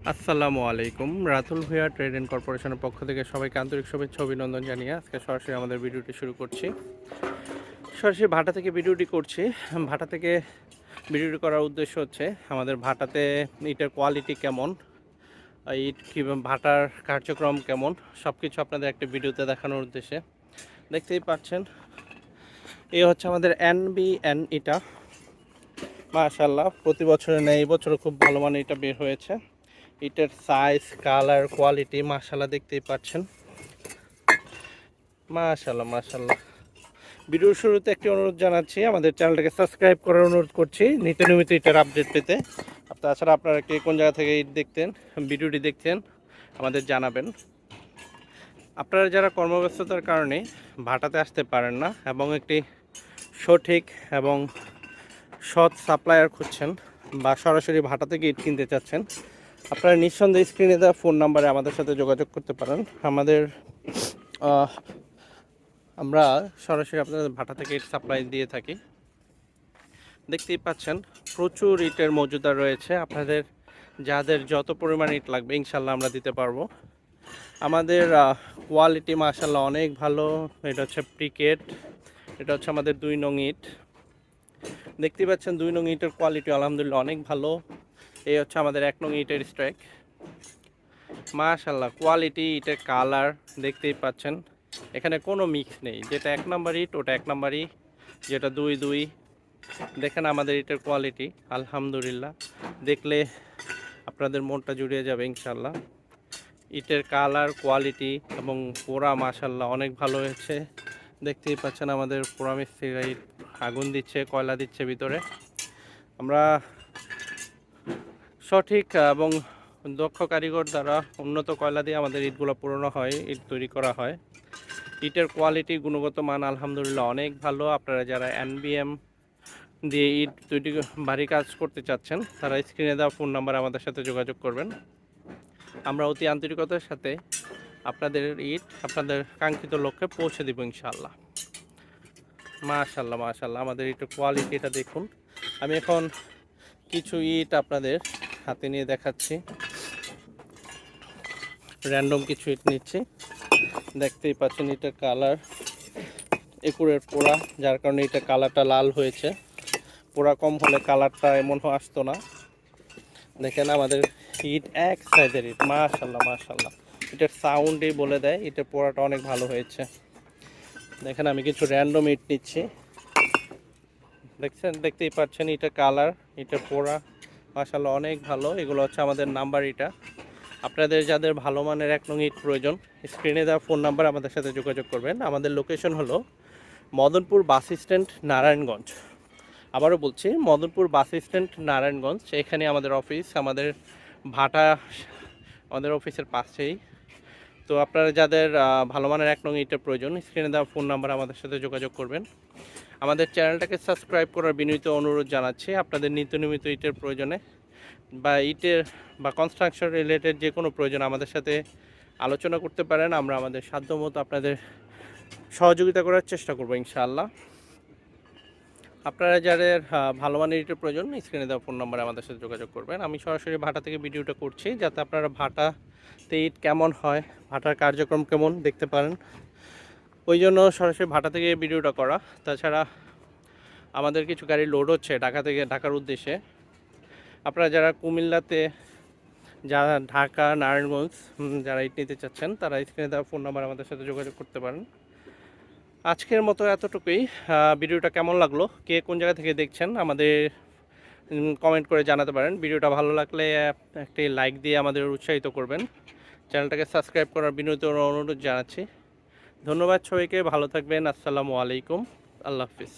আসসালামু আলাইকুম। Ratul Bhuiyan trade and কর্পোরেশনের পক্ষ থেকে সবাইকে আন্তরিক শুভেচ্ছা অভিনন্দন জানিয়ে আজকে সরাসরি আমাদের ভিডিওটি শুরু করছি। সরাসরি ভাটা থেকে ভিডিওটি করছি। ভাটা থেকে ভিডিওটি করার উদ্দেশ্য হচ্ছে আমাদের ভাটাতে ইটের কোয়ালিটি কেমন, ইট কীভাবে ভাটার কার্যক্রম কেমন, সব কিছু আপনাদের একটা ভিডিওতে দেখানোর উদ্দেশ্যে। দেখতেই পাচ্ছেন এই হচ্ছে আমাদের NBN ইটা। মাশাআল্লাহ প্রতি বছরের ন্যায় এই বছরও খুব ভালো মানের ইটা বের হয়েছে। ইটের সাইজ, কালার, কোয়ালিটি মাশাআল্লাহ দেখতেই পাচ্ছেন। মাশাআল্লাহ মাশাআল্লাহ। ভিডিওর শুরুতে একটি অনুরোধ জানাচ্ছি, আমাদের চ্যানেলটাকে সাবস্ক্রাইব করার অনুরোধ করছি নিত্য নৈমিত ইটের আপডেট পেতে। তাছাড়া আপনারা কে কোন জায়গা থেকে ইট দেখতেন, ভিডিওটি দেখতেন আমাদের জানাবেন। আপনারা যারা কর্মব্যস্ততার কারণে ভাটাতে আসতে পারেন না এবং একটি সঠিক এবং সৎ সাপ্লায়ার খুঁজছেন বা সরাসরি ভাটা থেকে ইট কিনতে চাচ্ছেন, আপনারা নিঃসন্দেহে স্ক্রিনে দেওয়া ফোন নাম্বারে আমাদের সাথে যোগাযোগ করতে পারেন। আমরা সরাসরি আপনাদের ভাটা থেকে ইট সাপ্লাই দিয়ে থাকি। দেখতেই পাচ্ছেন প্রচুর ইটের মজুদা রয়েছে। আপনাদের যাদের যত পরিমাণ ইট লাগবে ইনশাল্লাহ আমরা দিতে পারবো। আমাদের কোয়ালিটি মাশাল্লাহ অনেক ভালো। এটা হচ্ছে প্রিকেট, এটা হচ্ছে আমাদের 2 নং ইট। দেখতেই পাচ্ছেন 2 নং ইটের কোয়ালিটি আলহামদুলিল্লাহ অনেক ভালো। এই হচ্ছে আমাদের 1 নং ইটের স্ট্রাইক। মাশাল্লাহ কোয়ালিটি, ইটের কালার দেখতেই পাচ্ছেন, এখানে কোনো মিক্স নেই। যেটা 1 নাম্বার ইট ওটা 1 নাম্বারই, যেটা 2 দেখেন আমাদের ইটের কোয়ালিটি আলহামদুলিল্লাহ, দেখলে আপনাদের মনটা জুড়িয়ে যাবে ইনশাল্লাহ। ইটের কালার, কোয়ালিটি এবং পোড়া মাশাল্লাহ অনেক ভালো হয়েছে। দেখতেই পাচ্ছেন আমাদের পোড়া মিস্ত্রিরা ইট আগুন দিচ্ছে, কয়লা দিচ্ছে ভিতরে। আমরা সঠিক এবং দক্ষ কারিগর দ্বারা উন্নত কয়লা দিয়ে আমাদের ইটগুলো পুরানো হয়, ইট তৈরি করা হয়। ইটের কোয়ালিটি, গুণগত মান আলহামদুলিল্লাহ অনেক ভালো। আপনারা যারা NBM দিয়ে ইট তৈরি ভারী কাজ করতে চাচ্ছেন তারা স্ক্রিনে দেওয়া ফোন নাম্বার আমাদের সাথে যোগাযোগ করবেন। আমরা অতি আন্তরিকতার সাথে আপনাদের ইট আপনাদের কাঙ্ক্ষিত লক্ষ্যে পৌঁছে দেব ইনশাআল্লাহ। মাশাআল্লাহ মাশাআল্লাহ আমাদের ইটের কোয়ালিটিটা দেখুন। আমি এখন কিছু ইট আপনাদের হাতে নিয়ে দেখাচ্ছি, র্যান্ডম কিছু ইট নিচ্ছি। দেখতেই পাচ্ছেন ইটের কালার, একুরের পোড়া, যার কারণে এটা কালারটা লাল হয়েছে। পোড়া কম হলে কালারটা এমন আসতো না। দেখেন আমাদের ইট এক সাইজের ইট, মাশাআল্লাহ মাশাআল্লাহ। এটার সাউন্ডই বলে দেয় ইটের পোড়াটা অনেক ভালো হয়েছে। দেখেন আমি কিছু র্যান্ডম ইট নিচ্ছি, দেখতেই পাচ্ছেন ইটের কালার, ইটের পোড়া মাশাআল্লাহ অনেক ভালো। এগুলো হচ্ছে আমাদের নাম্বার ইটা। আপনাদের যাদের ভালো মানের 1 নং ইট প্রয়োজন স্ক্রিনে দেওয়া ফোন নাম্বার আমাদের সাথে যোগাযোগ করবেন। আমাদের লোকেশন হলো মদনপুর বাস স্ট্যান্ড, নারায়ণগঞ্জ। আবারও বলছি, মদনপুর বাস স্ট্যান্ড, নারায়ণগঞ্জ। এখানে আমাদের অফিস, আমাদের ভাটা আমাদের অফিসের পাশেই। তো আপনারা যাদের ভালো মানের 1 নং ইটের প্রয়োজন স্ক্রিনে দেওয়া ফোন নাম্বার আমাদের সাথে যোগাযোগ করবেন। আমাদের চ্যানেলটাকে সাবস্ক্রাইব করার বিনীত অনুরোধ জানাচ্ছি। আপনাদের নিত্য নৈমিত ইটের প্রয়োজনে বা ইটের বা কনস্ট্রাকশন রিলেটেড যে কোনো প্রয়োজন আমাদের সাথে আলোচনা করতে পারেন। আমরা আমাদের সাধ্যমতো আপনাদের সহযোগিতা করার চেষ্টা করব ইনশাআল্লাহ। আপনারা যাদের ভালো মানের ইটের প্রয়োজন স্ক্রিনে দেওয়া ফোন নাম্বারে আমাদের সাথে যোগাযোগ করবেন। আমি সরাসরি ভাটা থেকে ভিডিওটা করছি যাতে আপনারা ভাটাতে ইট কেমন হয়, ভাটার কার্যক্রম কেমন দেখতে পারেন, ওই জন্য সরাসরি ভাটা থেকে ভিডিওটা করা। তাছাড়া আমাদের কিছু গাড়ি লোড হচ্ছে ঢাকার উদ্দেশ্যে। আপনারা যারা কুমিল্লাতে, যারা ঢাকা, নারায়ণগঞ্জ যারা ইট নিতে চাচ্ছেন তারা স্ক্রিনে দেওয়া ফোন নাম্বার আমাদের সাথে যোগাযোগ করতে পারেন। আজকের মতো এতটুকুই। ভিডিওটা কেমন লাগলো, কে কোন জায়গা থেকে দেখছেন আমাদের কমেন্ট করে জানাতে পারেন। ভিডিওটা ভালো লাগলে একটি লাইক দিয়ে আমাদের উৎসাহিত করবেন। চ্যানেলটাকে সাবস্ক্রাইব করার বিনীত অনুরোধ জানাচ্ছি। ধন্যবাদ সবাইকে, ভালো থাকবেন। আসসালামু আলাইকুম, আল্লাহ হাফিজ।